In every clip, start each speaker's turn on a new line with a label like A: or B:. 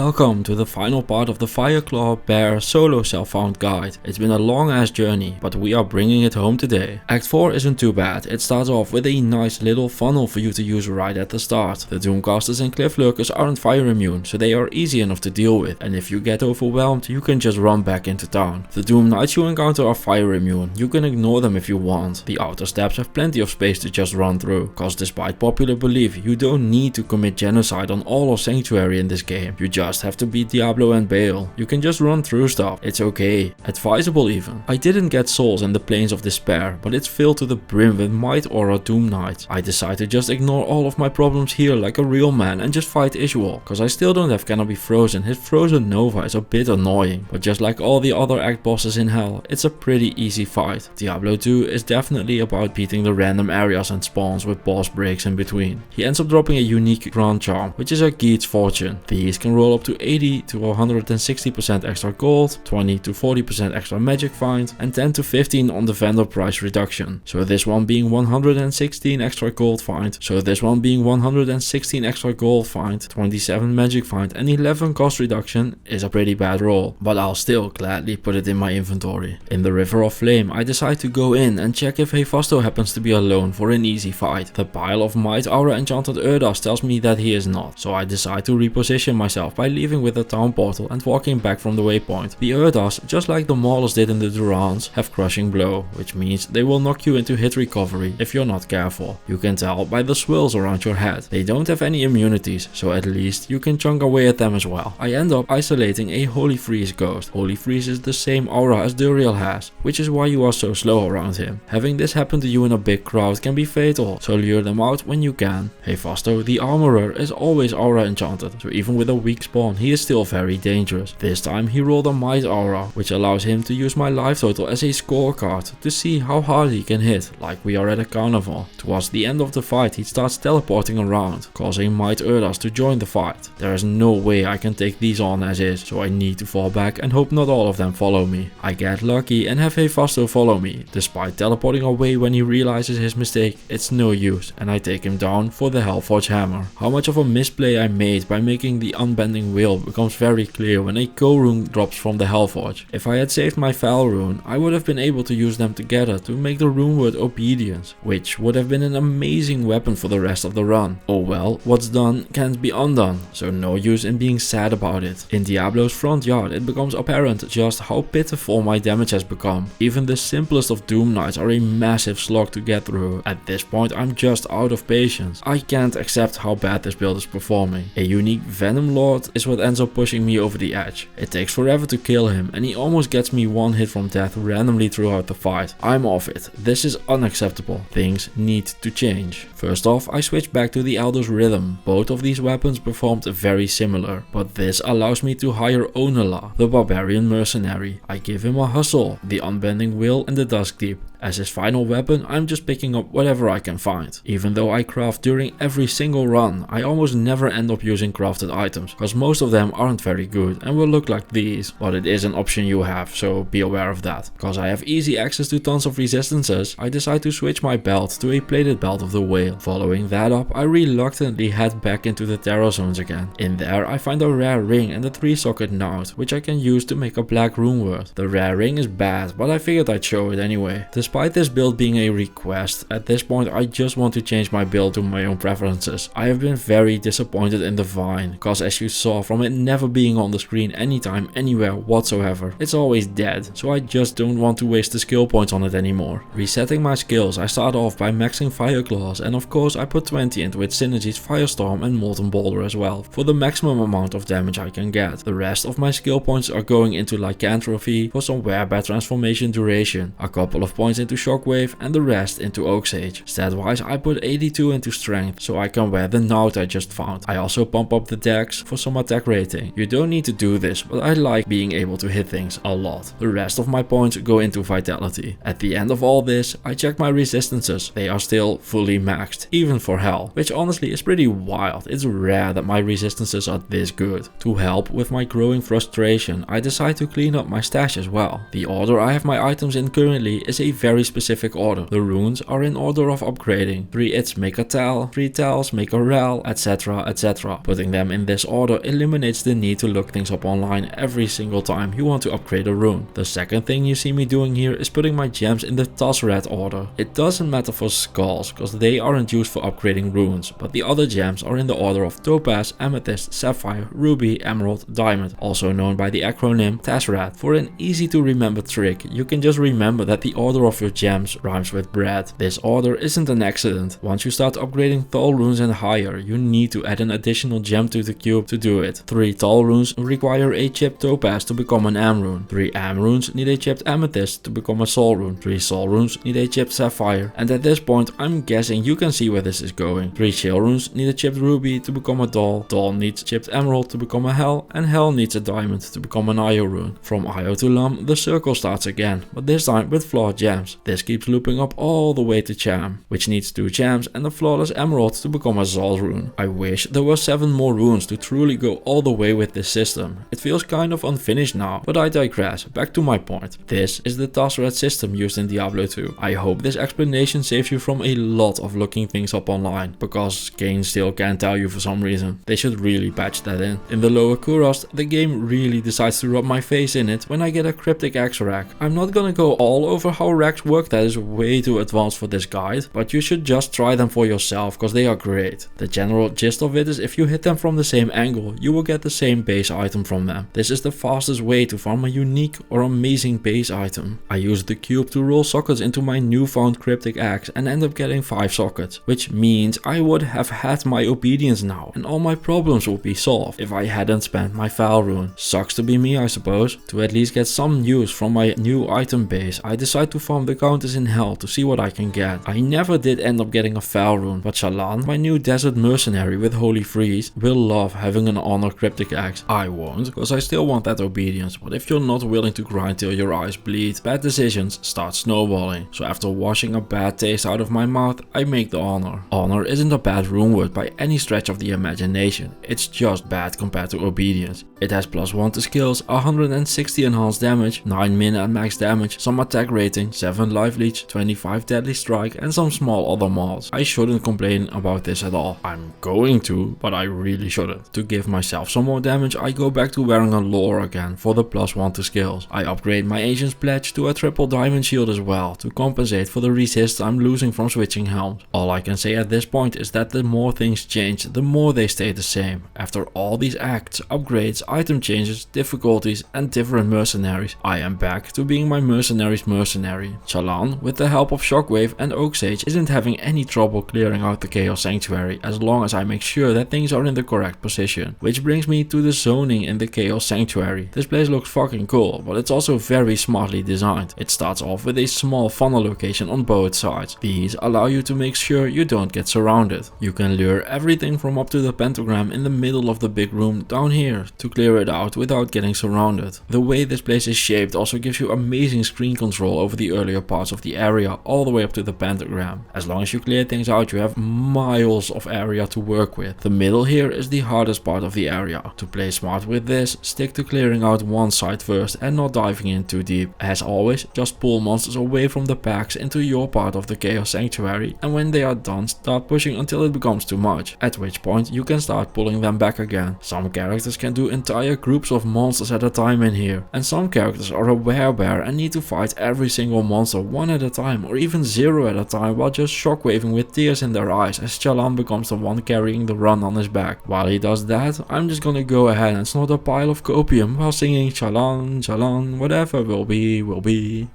A: Welcome to the final part of the Fireclaw Bear solo self-found guide. It's been a long ass journey, but we are bringing it home today. Act 4 isn't too bad. It starts off with a nice little funnel for you to use right at the start. The Doomcasters and Cliff Lurkers aren't fire immune, so they are easy enough to deal with, and if you get overwhelmed, you can just run back into town. The Doom Knights you encounter are fire immune. You can ignore them if you want. The outer steps have plenty of space to just run through, cause despite popular belief, you don't need to commit genocide on all of Sanctuary in this game. You just have to beat Diablo and Baal. You can just run through stuff. It's okay. Advisable even. I didn't get souls in the Plains of Despair, but it's filled to the brim with Might Aura Doom Knights. I decided to just ignore all of my problems here like a real man and just fight Isual, cause I still don't have Cannot Be Frozen. His Frozen Nova is a bit annoying, but just like all the other act bosses in hell, it's a pretty easy fight. Diablo 2 is definitely about beating the random areas and spawns with boss breaks in between. He ends up dropping a unique Grand Charm, which is a Geet's Fortune. These can roll up to 80 to 160% extra gold, 20 to 40% extra magic find, and 10 to 15 on the vendor price reduction. So this one being 116 extra gold find, 27 magic find and 11 cost reduction is a pretty bad roll, but I'll still gladly put it in my inventory. In the River of Flame, I decide to go in and check if Hephasto happens to be alone for an easy fight. The pile of Might Aura enchanted Airidah tells me that he is not, so I decide to reposition myself by leaving with the town portal and walking back from the waypoint. The Airidahs, just like the Maulers did in the Durans, have Crushing Blow, which means they will knock you into hit recovery if you're not careful. You can tell by the swirls around your head. They don't have any immunities, so at least you can chunk away at them as well. I end up isolating a Holy Freeze ghost. Holy Freeze is the same aura as Duriel has, which is why you are so slow around him. Having this happen to you in a big crowd can be fatal, so lure them out when you can. Hephasto, the Armorer, is always aura enchanted, so even with a weak spawn he is still very dangerous. This time he rolled a Might Aura, which allows him to use my life total as a scorecard to see how hard he can hit, like we are at a carnival. Towards the end of the fight he starts teleporting around, causing Might Airidah to join the fight. There is no way I can take these on as is, so I need to fall back and hope not all of them follow me. I get lucky and have Hephasto follow me. Despite teleporting away when he realizes his mistake, it's no use and I take him down for the Hellforge Hammer. How much of a misplay I made by making the Unbending Will becomes very clear when a Co-Rune drops from the Hellforge. If I had saved my Fel Rune, I would have been able to use them together to make the rune word Obedience, which would have been an amazing weapon for the rest of the run. Oh well, what's done can't be undone, so no use in being sad about it. In Diablo's front yard it becomes apparent just how pitiful my damage has become. Even the simplest of Doom Knights are a massive slog to get through. At this point I'm just out of patience. I can't accept how bad this build is performing. A unique Venom Lord is what ends up pushing me over the edge. It takes forever to kill him and he almost gets me one hit from death randomly throughout the fight. I'm off it. This is unacceptable. Things need to change. First off, I switch back to the Elder's Rhythm. Both of these weapons performed very similar, but this allows me to hire Onela, the Barbarian Mercenary. I give him a Hustle, the Unbending Will and the Dusk Deep. As his final weapon, I'm just picking up whatever I can find. Even though I craft during every single run, I almost never end up using crafted items, cause most of them aren't very good and will look like these, but it is an option you have, so be aware of that. Cause I have easy access to tons of resistances, I decide to switch my belt to a plated belt of the whale. Following that up, I reluctantly head back into the Terror Zones again. In there I find a rare ring and a 3-socket Nout, which I can use to make a black rune word. The rare ring is bad, but I figured I'd show it anyway. Despite this build being a request, at this point I just want to change my build to my own preferences. I have been very disappointed in the Vine, cause as you saw from it never being on the screen anytime, anywhere whatsoever, it's always dead, so I just don't want to waste the skill points on it anymore. Resetting my skills, I start off by maxing Fireclaws and of course I put 20 into its synergies Firestorm and Molten Boulder as well, for the maximum amount of damage I can get. The rest of my skill points are going into Lycanthropy for some Werebat transformation duration, a couple of points into Shockwave and the rest into Oak Sage. Stat wise I put 82 into Strength so I can wear the Nout I just found. I also pump up the Dex for some attack rating. You don't need to do this, but I like being able to hit things a lot. The rest of my points go into Vitality. At the end of all this I check my resistances. They are still fully maxed, even for Hell, which honestly is pretty wild. It's rare that my resistances are this good. To help with my growing frustration I decide to clean up my stash as well. The order I have my items in currently is a very very specific order. The runes are in order of upgrading. 3 hits make a Tal, 3 Tals make a Rel, etc, etc. Putting them in this order eliminates the need to look things up online every single time you want to upgrade a rune. The second thing you see me doing here is putting my gems in the Tasrat order. It doesn't matter for skulls, cause they aren't used for upgrading runes, but the other gems are in the order of Topaz, Amethyst, Sapphire, Ruby, Emerald, Diamond, also known by the acronym Tasrat. For an easy to remember trick, you can just remember that the order of your gems rhymes with bread. This order isn't an accident. Once you start upgrading Thal runes and higher, you need to add an additional gem to the cube to do it. 3 Thal runes require a chipped Topaz to become an Am rune. 3 Am runes need a chipped Amethyst to become a Sol rune. 3 Sol runes need a chipped Sapphire. And at this point, I'm guessing you can see where this is going. 3 Shale runes need a chipped Ruby to become a Dal. Dal needs chipped Emerald to become a Hell, and Hell needs a Diamond to become an Io rune. From Io to Lam, the circle starts again, but this time with flawed gems. This keeps looping up all the way to Cham, which needs 2 Chams and a flawless Emerald to become a Zal rune. I wish there were 7 more runes to truly go all the way with this system. It feels kind of unfinished now, but I digress. Back to my point. This is the Tasrat system used in Diablo 2. I hope this explanation saves you from a lot of looking things up online, because Kane still can't tell you for some reason. They should really patch that in. In the lower Kurast, the game really decides to rub my face in it when I get a cryptic axe rack. I'm not gonna go all over how racks work, that is way too advanced for this guide, but you should just try them for yourself cause they are great. The general gist of it is if you hit them from the same angle, you will get the same base item from them. This is the fastest way to farm a unique or amazing base item. I used the cube to roll sockets into my newfound cryptic axe and end up getting 5 sockets, which means I would have had my obedience now and all my problems would be solved if I hadn't spent my Val rune. Sucks to be me, I suppose. To at least get some use from my new item base, I decide to farm the counters in hell to see what I can get. I never did end up getting a Val rune, but Shalan, my new desert mercenary with Holy Freeze, will love having an honor cryptic axe. I won't, cause I still want that obedience, but if you're not willing to grind till your eyes bleed, bad decisions start snowballing. So after washing a bad taste out of my mouth, I make the honor. Honor isn't a bad rune word by any stretch of the imagination, it's just bad compared to obedience. It has +1 to skills, 160 enhanced damage, 9 min at max damage, some attack rating, 7 life leech, 25 deadly strike and some small other mods. I shouldn't complain about this at all. I'm going to, but I really shouldn't. To give myself some more damage, I go back to wearing a lore again for the +1 to skills. I upgrade my Ancient's Pledge to a triple diamond shield as well to compensate for the resist I'm losing from switching helms. All I can say at this point is that the more things change, the more they stay the same. After all these acts, upgrades, item changes, difficulties and different mercenaries, I am back to being my mercenary's mercenary. Shalan, with the help of Shockwave and Oak Sage, isn't having any trouble clearing out the Chaos Sanctuary as long as I make sure that things are in the correct position. Which brings me to the zoning in the Chaos Sanctuary. This place looks fucking cool, but it's also very smartly designed. It starts off with a small funnel location on both sides. These allow you to make sure you don't get surrounded. You can lure everything from up to the pentagram in the middle of the big room down here to clear it out without getting surrounded. The way this place is shaped also gives you amazing screen control over the earlier parts of the area all the way up to the pentagram. As long as you clear things out, you have miles of area to work with. The middle here is the hardest part of the area. To play smart with this, stick to clearing out one side first and not diving in too deep. As always, just pull monsters away from the packs into your part of the Chaos Sanctuary, and when they are done, start pushing until it becomes too much, at which point you can start pulling them back again. Some characters can do entire groups of monsters at a time in here, and some characters are a werebear and need to fight every single monster one at a time or even 0 at a time while just shockwaving with tears in their eyes as Shalan becomes the one carrying the run on his back. While he does that, I'm just gonna go ahead and snort a pile of copium while singing Shalan, Shalan, whatever will be, will be.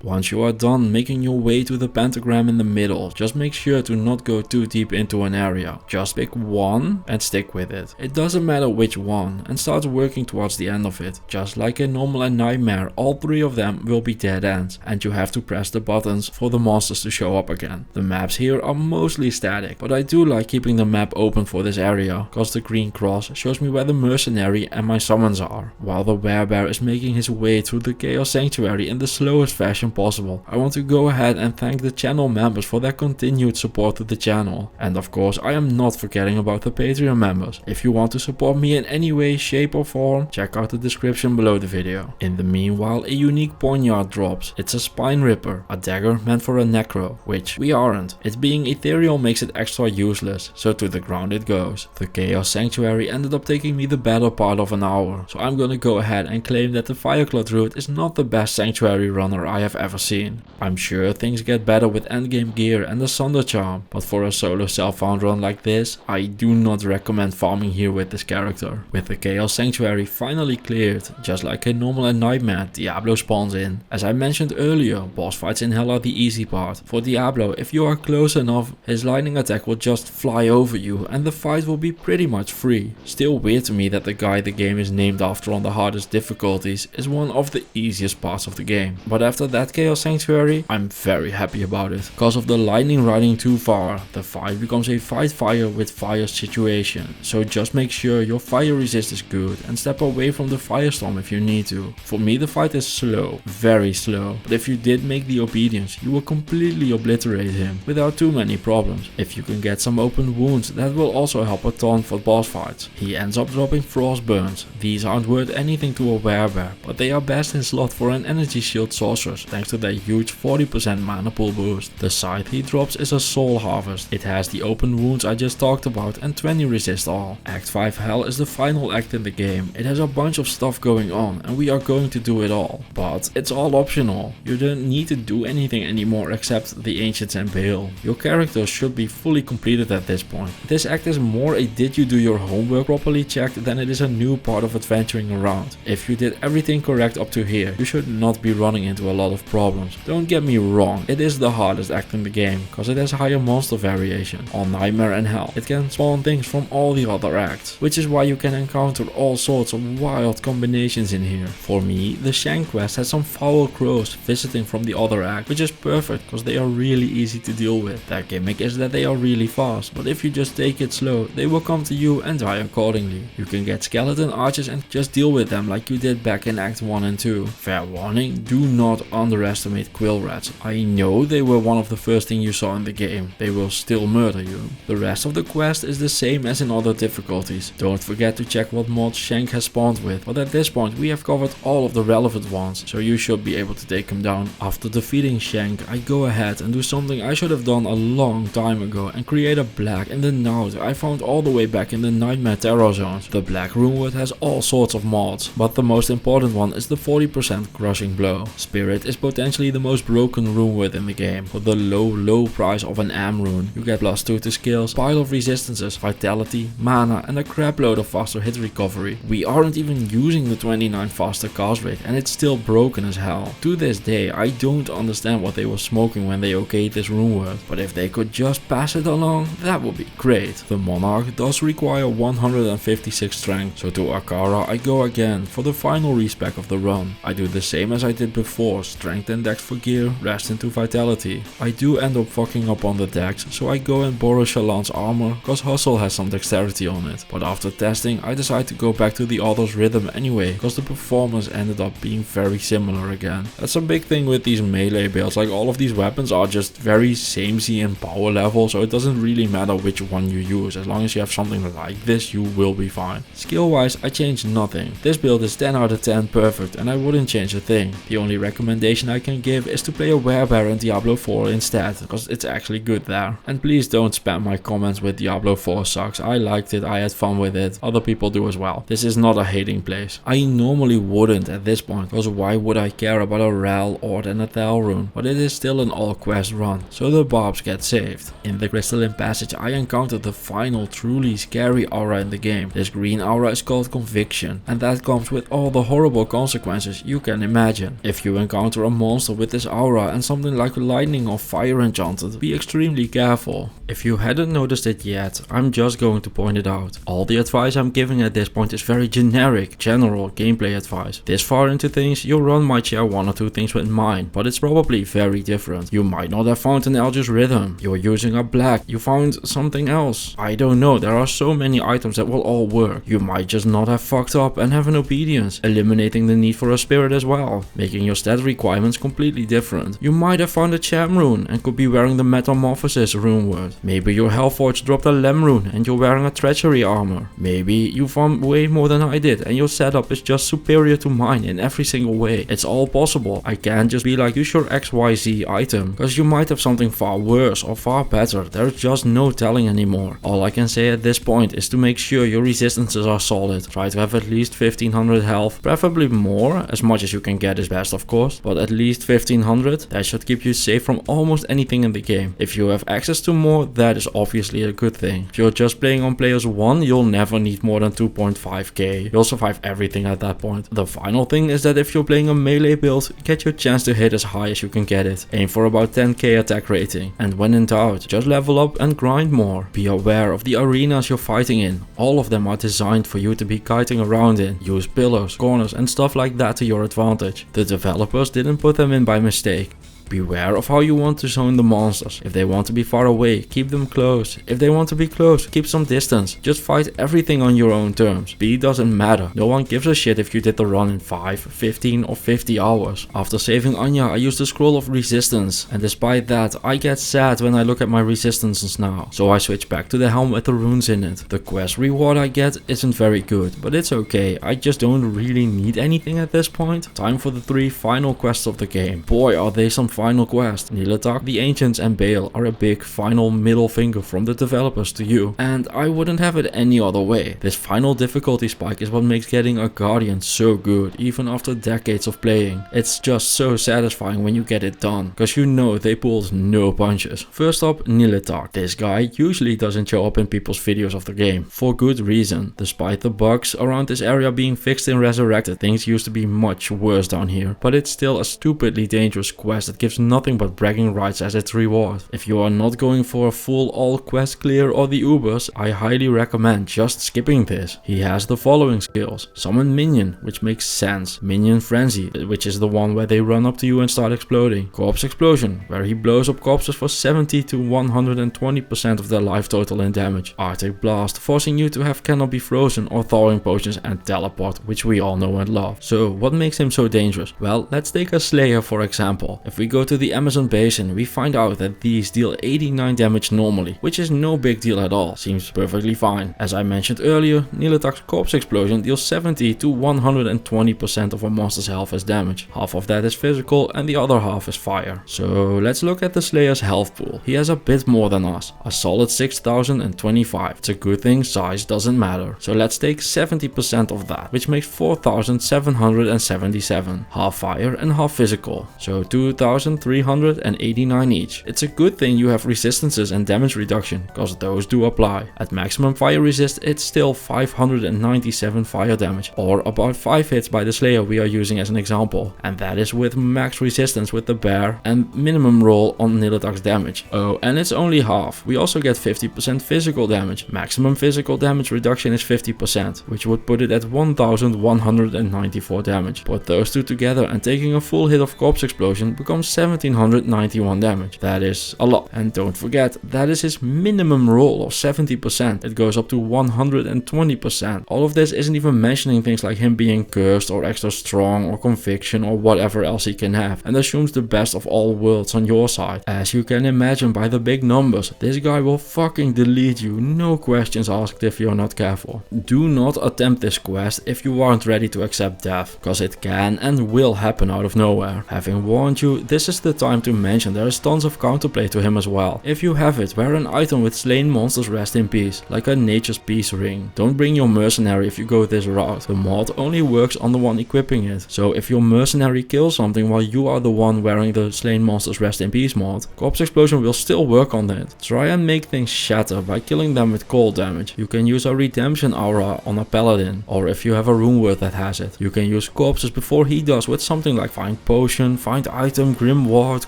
A: Once you are done making your way to the pentagram in the middle, just make sure to not go too deep into an area. Just pick one and stick with it. It doesn't matter which one, and start working towards the end of it. Just like in normal and nightmare, all 3 of them will be dead ends, and you have to press the buttons for the monsters to show up again. The maps here are mostly static, but I do like keeping the map open for this area, cause the green cross shows me where the mercenary and my summons are, while the werebear is making his way through the Chaos Sanctuary in the slowest fashion information possible, I want to go ahead and thank the channel members for their continued support to the channel. And of course, I am not forgetting about the Patreon members. If you want to support me in any way, shape or form, check out the description below the video. In the meanwhile, a unique poignard drops. It's a spine ripper, a dagger meant for a necro, which we aren't. It being ethereal makes it extra useless, so to the ground it goes. The Chaos Sanctuary ended up taking me the better part of an hour, so I'm gonna go ahead and claim that the Fireclaw Druid is not the best sanctuary runner I have ever seen. I'm sure things get better with endgame gear and the Sunder Charm, but for a solo self-found run like this, I do not recommend farming here with this character. With the Chaos Sanctuary finally cleared, just like a normal and nightmare, Diablo spawns in. As I mentioned earlier, boss fights in hell are the easy part. For Diablo, if you are close enough, his lightning attack will just fly over you and the fight will be pretty much free. Still weird to me that the guy the game is named after on the hardest difficulties is one of the easiest parts of the game. But after that Chaos Sanctuary, I'm very happy about it. Because of the lightning riding too far, the fight becomes a fight fire with fire situation. So just make sure your fire resist is good and step away from the firestorm if you need to. For me the fight is slow, very slow, but if you did make the obedience, you will completely obliterate him without too many problems. If you can get some open wounds, that will also help a ton for boss fights. He ends up dropping frost burns. These aren't worth anything to a werebear, but they are best in slot for an energy shield sorceress thanks to their huge 40% mana pool boost. The scythe he drops is a soul harvest. It has the open wounds I just talked about and 20 resist all. Act 5 Hell is the final act in the game. It has a bunch of stuff going on and we are going to do it all, but it's all optional. You don't need to do anything anymore except the Ancients and Baal. Your character should be fully completed at this point. This act is more a did you do your homework properly check than it is a new part of adventuring around. If you did everything correct up to here, you should not be running into a lot of problems. Don't get me wrong, it is the hardest act in the game because it has higher monster variation. On Nightmare and Hell, it can spawn things from all the other acts, which is why you can encounter all sorts of wild combinations in here. For me, the Shank quest has some foul crows visiting from the other act, which is perfect because they are really easy to deal with. Their gimmick is that they are really fast, but if you just take it slow, they will come to you and die accordingly. You can get skeleton archers and just deal with them like you did back in Act 1 and 2. Fair warning, do not underestimate quill rats. I know they were one of the first things you saw in the game. They will still murder you. The rest of the quest is the same as in other difficulties. Don't forget to check what mods Shank has spawned with, but at this point we have covered all of the relevant ones, so you should be able to take him down. After defeating Shank, I go ahead and do something I should have done a long time ago and create a black in the node I found all the way back in the Nightmare Terror zones. The black runewort has all sorts of mods, but the most important one is the 40% crushing blow. Spirit is potentially the most broken runewort in the game. For the low price of an Am rune, you get +2 to skills, pile of resistances, vitality, mana and a crap load of faster hit recovery. We aren't even using the 29 faster cast rate and it's still broken as hell. To this day, I don't understand what they were smoking when they okayed this runewort, but if they could just pass it along, that would be great. The Monarch does require 156 strength, so to Akara I go again for the final respec of the run. I do the same as I did before, strength and dex for gear, rest into vitality. I do end up fucking up on the dex, so I go and borrow Shallan's armor cause Hustle has some dexterity on it, but after testing I decide to go back to the other's rhythm anyway cause the performance ended up being very similar again. That's a big thing with these melee builds, like all of these weapons are just very samey in power level, so it doesn't really matter which one you use. As long as you have something like this, you will be fine. Skill wise, I changed nothing. This build is 10 out of 10 perfect and I wouldn't change a thing. The only recommendation I can give is to play a werebear in Diablo 4 instead, because it's actually good there. And please don't spam my comments with Diablo 4 sucks. I liked it, I had fun with it, other people do as well. This is not a hating place. I normally wouldn't at this point, because why would I care about a Ral, Ord and a Thal rune, but it is still an all quest run, so the barbs get saved. In the Crystalline Passage I encountered the final truly scary aura in the game. This green aura is called Conviction, and that comes with all the horrible consequences you can imagine. If you encounter a monster with this aura and something like lightning or fire enchanted, be extremely careful. If you hadn't noticed it yet, I'm just going to point it out. All the advice I'm giving at this point is very generic, general gameplay advice. This far into things, your run might share one or two things with mine, but it's probably very different. You might not have found an Eldritch Rhythm, you're using a black, you found something else. I don't know, there are so many items that will all work. You might just not have fucked up and have an obedience, eliminating the need for a spirit as well, making your stat requirements environments completely different. You might have found a Cham rune and could be wearing the Metamorphosis rune word. Maybe your Hellforge dropped a Lem rune and you're wearing a Treachery armor. Maybe you found way more than I did and your setup is just superior to mine in every single way. It's all possible. I can't just be like, use your XYZ item, because you might have something far worse or far better. There's just no telling anymore. All I can say at this point is to make sure your resistances are solid. Try to have at least 1500 health, preferably more, as much as you can get is best of course, but at least 1500, that should keep you safe from almost anything in the game. If you have access to more, that is obviously a good thing. If you're just playing on players 1, you'll never need more than 2.5k. You'll survive everything at that point. The final thing is that if you're playing a melee build, get your chance to hit as high as you can get it. Aim for about 10k attack rating, and when in doubt, just level up and grind more. Be aware of the arenas you're fighting in. All of them are designed for you to be kiting around in. Use pillars, corners and stuff like that to your advantage. The developers didn't put them in by mistake. Beware of how you want to zone the monsters. If they want to be far away, keep them close. If they want to be close, keep some distance. Just fight everything on your own terms. Speed doesn't matter. No one gives a shit if you did the run in 5, 15 or 50 hours. After saving Anya, I used the Scroll of Resistance, and despite that, I get sad when I look at my resistances now. So I switch back to the helm with the runes in it. The quest reward I get isn't very good, but it's okay. I just don't really need anything at this point. Time for the 3 final quests of the game. Boy, are they some final quest. Nihlathak, the Ancients and Baal are a big final middle finger from the developers to you, and I wouldn't have it any other way. This final difficulty spike is what makes getting a Guardian so good, even after decades of playing. It's just so satisfying when you get it done, cause you know they pulled no punches. First up, Nihlathak. This guy usually doesn't show up in people's videos of the game, for good reason. Despite the bugs around this area being fixed in Resurrected, things used to be much worse down here, but it's still a stupidly dangerous quest that gives nothing but bragging rights as its reward. If you are not going for a full all quest clear or the Ubers, I highly recommend just skipping this. He has the following skills: Summon Minion, which makes sense; Minion Frenzy, which is the one where they run up to you and start exploding; Corpse Explosion, where he blows up corpses for 70 to 120% of their life total in damage; Arctic Blast, forcing you to have Cannot Be Frozen or Thawing Potions; and Teleport, which we all know and love. So what makes him so dangerous? Well, let's take a Slayer for example. If we go to the Amazon basin, we find out that these deal 89 damage normally, which is no big deal at all. Seems perfectly fine. As I mentioned earlier, Nihlathak's Corpse Explosion deals 70 to 120% of a monster's health as damage. Half of that is physical and the other half is fire. So let's look at the Slayer's health pool. He has a bit more than us, a solid 6025. It's a good thing size doesn't matter. So let's take 70% of that, which makes 4777. Half fire and half physical. So 2389 each. It's a good thing you have resistances and damage reduction, cause those do apply. At maximum fire resist, it's still 597 fire damage, or about 5 hits by the Slayer we are using as an example. And that is with max resistance with the bear and minimum roll on Nihlathak's damage. Oh, and it's only half. We also get 50% physical damage. Maximum physical damage reduction is 50%, which would put it at 1194 damage. Put those two together and taking a full hit of Corpse Explosion becomes 1791 damage. That is a lot. And don't forget, that is his minimum roll of 70%. It goes up to 120%. All of this isn't even mentioning things like him being cursed or extra strong or conviction or whatever else he can have, and assumes the best of all worlds on your side. As you can imagine by the big numbers, this guy will fucking delete you, no questions asked if you're not careful. Do not attempt this quest if you aren't ready to accept death, cause it can and will happen out of nowhere. Having warned you, this is the time to mention there is tons of counterplay to him as well. If you have it, wear an item with slain monsters rest in peace, like a Nature's Peace ring. Don't bring your mercenary if you go this route. The mod only works on the one equipping it, so if your mercenary kills something while you are the one wearing the slain monsters rest in peace mod, Corpse Explosion will still work on it. Try and make things shatter by killing them with cold damage. You can use a redemption aura on a paladin, or if you have a rune word that has it, you can use corpses before he does with something like find potion, find item, Grim Ward,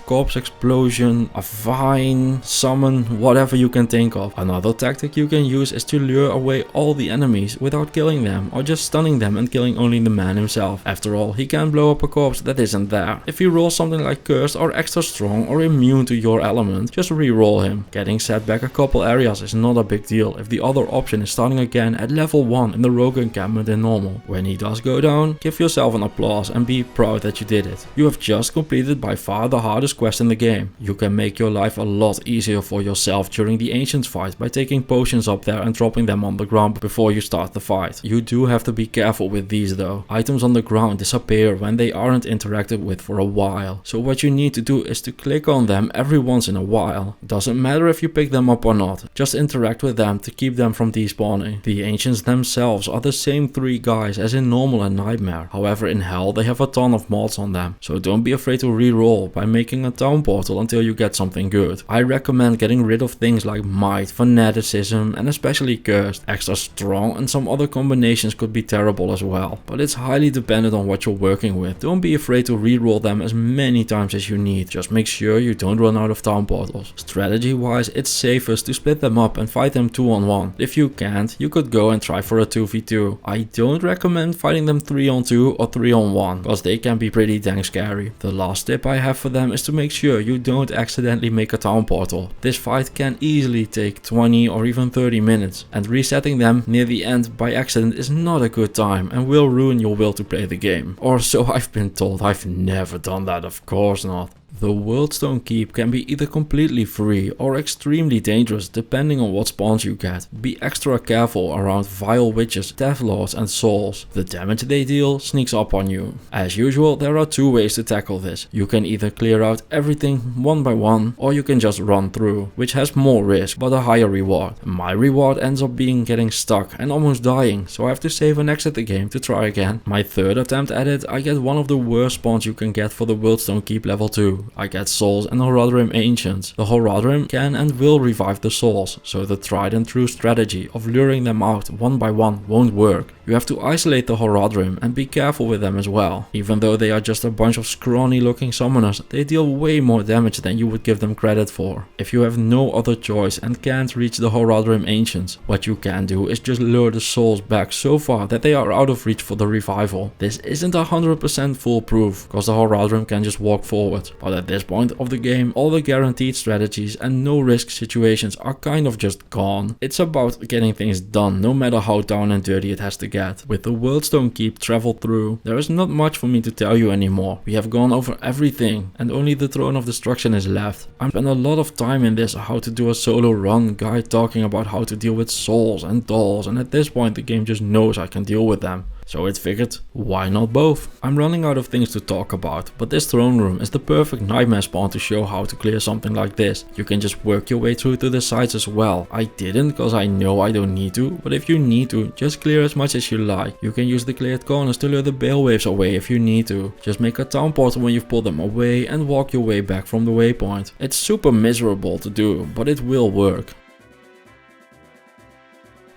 A: Corpse Explosion, a Vine, Summon, whatever you can think of. Another tactic you can use is to lure away all the enemies without killing them, or just stunning them and killing only the man himself. After all, he can't blow up a corpse that isn't there. If he rolls something like Cursed or extra strong or immune to your element, just re-roll him. Getting set back a couple areas is not a big deal if the other option is starting again at level 1 in the rogue encampment in normal. When he does go down, give yourself an applause and be proud that you did it. You have just completed by far the hardest quest in the game. You can make your life a lot easier for yourself during the Ancients fight by taking potions up there and dropping them on the ground before you start the fight. You do have to be careful with these though. Items on the ground disappear when they aren't interacted with for a while. So what you need to do is to click on them every once in a while. Doesn't matter if you pick them up or not, just interact with them to keep them from despawning. The Ancients themselves are the same 3 guys as in normal and nightmare. However, in hell they have a ton of mods on them, so don't be afraid to re-roll by making a town portal until you get something good. I recommend getting rid of things like might, fanaticism and especially cursed. Extra strong and some other combinations could be terrible as well, but it's highly dependent on what you're working with. Don't be afraid to re-roll them as many times as you need, just make sure you don't run out of town portals. Strategy wise, it's safest to split them up and fight them 2-on-1. If you can't, you could go and try for a 2v2. I don't recommend fighting them 3-on-2 or 3-on-1, cause they can be pretty dang scary. The last tip I have for them is to make sure you don't accidentally make a town portal. This fight can easily take 20 or even 30 minutes, and resetting them near the end by accident is not a good time and will ruin your will to play the game. Or so I've been told. I've never done that, of course not. The Worldstone keep can be either completely free or extremely dangerous depending on what spawns you get. Be extra careful around vile witches, death lords and souls. The damage they deal sneaks up on you. As usual, there are 2 ways to tackle this. You can either clear out everything one by one, or you can just run through, which has more risk but a higher reward. My reward ends up being getting stuck and almost dying, so I have to save and exit the game to try again. My 3rd attempt at it, I get one of the worst spawns you can get for the Worldstone keep level 2. I get souls and Horadrim Ancients. The Horadrim can and will revive the souls, so the tried and true strategy of luring them out one by one won't work. You have to isolate the Horadrim and be careful with them as well. Even though they are just a bunch of scrawny looking summoners, they deal way more damage than you would give them credit for. If you have no other choice and can't reach the Horadrim Ancients, what you can do is just lure the souls back so far that they are out of reach for the revival. This isn't 100% foolproof, cause the Horadrim can just walk forward, but at this point of the game, all the guaranteed strategies and no risk situations are kind of just gone. It's about getting things done, no matter how down and dirty it has to get. With the Worldstone keep traveled through, there is not much for me to tell you anymore. We have gone over everything, and only the Throne of Destruction is left. I spent a lot of time in this how to do a solo run guide talking about how to deal with souls and dolls, and at this point the game just knows I can deal with them. So it figured, why not both? I'm running out of things to talk about, but this throne room is the perfect nightmare spawn to show how to clear something like this. You can just work your way through to the sides as well. I didn't cause I know I don't need to, but if you need to, just clear as much as you like. You can use the cleared corners to lure the Baal waves away if you need to. Just make a town portal when you've pulled them away and walk your way back from the waypoint. It's super miserable to do, but it will work.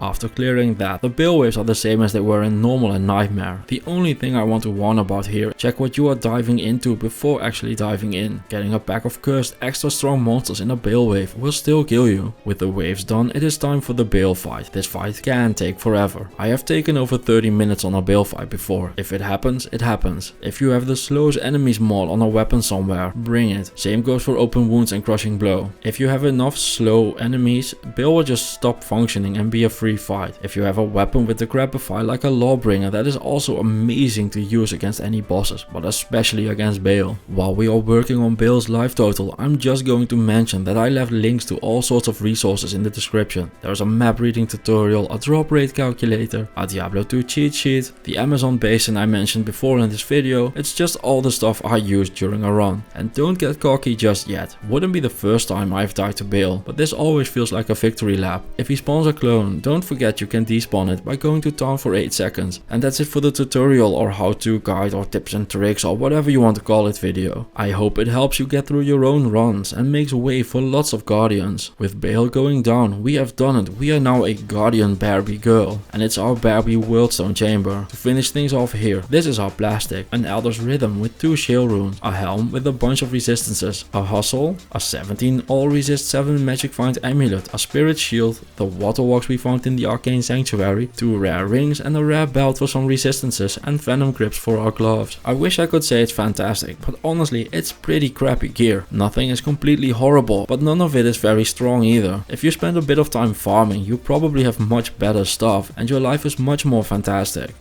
A: After clearing that, the Baal waves are the same as they were in normal and nightmare. The only thing I want to warn about here, check what you are diving into before actually diving in. Getting a pack of cursed extra strong monsters in a Baal wave will still kill you. With the waves done, it is time for the Baal fight. This fight can take forever. I have taken over 30 minutes on a Baal fight before. If it happens, it happens. If you have the slowest enemies mod on a weapon somewhere, bring it. Same goes for open wounds and crushing blow. If you have enough slow enemies, Baal will just stop functioning and be a free fight. If you have a weapon with the Grabify like a Lawbringer, that is also amazing to use against any bosses, but especially against Baal. While we are working on Baal's life total, I'm just going to mention that I left links to all sorts of resources in the description. There's a map reading tutorial, a drop rate calculator, a Diablo 2 cheat sheet, the Amazon basin I mentioned before in this video. It's just all the stuff I used during a run. And don't get cocky just yet. Wouldn't be the first time I've died to Baal, but this always feels like a victory lap. If he spawns a clone, don't don't forget you can despawn it by going to town for 8 seconds. And that's it for the tutorial or how-to guide or tips and tricks or whatever you want to call it video. I hope it helps you get through your own runs and makes way for lots of guardians. With Baal going down, we have done it. We are now a guardian Barbie girl, and it's our Barbie Worldstone chamber. To finish things off here, this is our plastic, an Elder's Rhythm with 2 shield runes, a helm with a bunch of resistances, a hustle, a 17 all resist 7 magic find amulet, a spirit shield, the water walks we found in the arcane sanctuary, 2 rare rings and a rare belt for some resistances, and venom grips for our gloves. I wish I could say it's fantastic, but honestly it's pretty crappy gear. Nothing is completely horrible, but none of it is very strong either. If you spend a bit of time farming, you probably have much better stuff and your life is much more fantastic.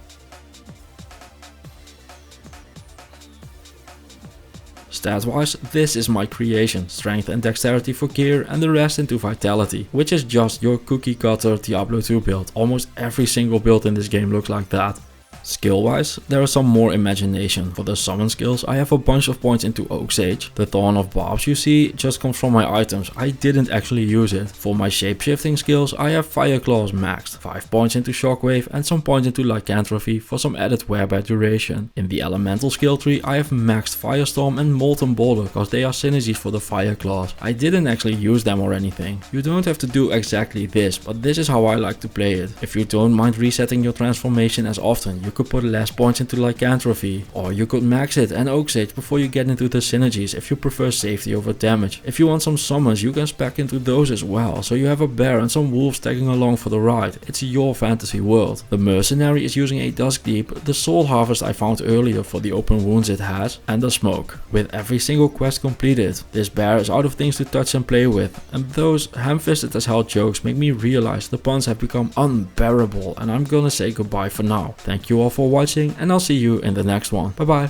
A: Stat wise, this is my creation, strength and dexterity for gear and the rest into vitality, which is just your cookie cutter Diablo 2 build. Almost every single build in this game looks like that. Skill wise, there is some more imagination. For the summon skills, I have a bunch of points into Oak Sage. The Thorn of Barbs you see just comes from my items, I didn't actually use it. For my shapeshifting skills, I have Fireclaws maxed, 5 points into Shockwave and some points into Lycanthropy for some added whereby duration. In the elemental skill tree, I have maxed Firestorm and Molten Boulder cause they are synergies for the Fireclaws. I didn't actually use them or anything. You don't have to do exactly this, but this is how I like to play it. If you don't mind resetting your transformation as often, you could put less points into Lycanthropy, or you could max it and Oak Sage before you get into the synergies if you prefer safety over damage. If you want some summons, you can spec into those as well, so you have a bear and some wolves tagging along for the ride. It's your fantasy world. The mercenary is using a Dusk Deep, the soul harvest I found earlier for the open wounds it has, and the smoke. With every single quest completed, this bear is out of things to touch and play with, and those ham-fisted as hell jokes make me realize the puns have become unbearable, and I'm gonna say goodbye for now. Thank you all for watching, and I'll see you in the next one. Bye bye.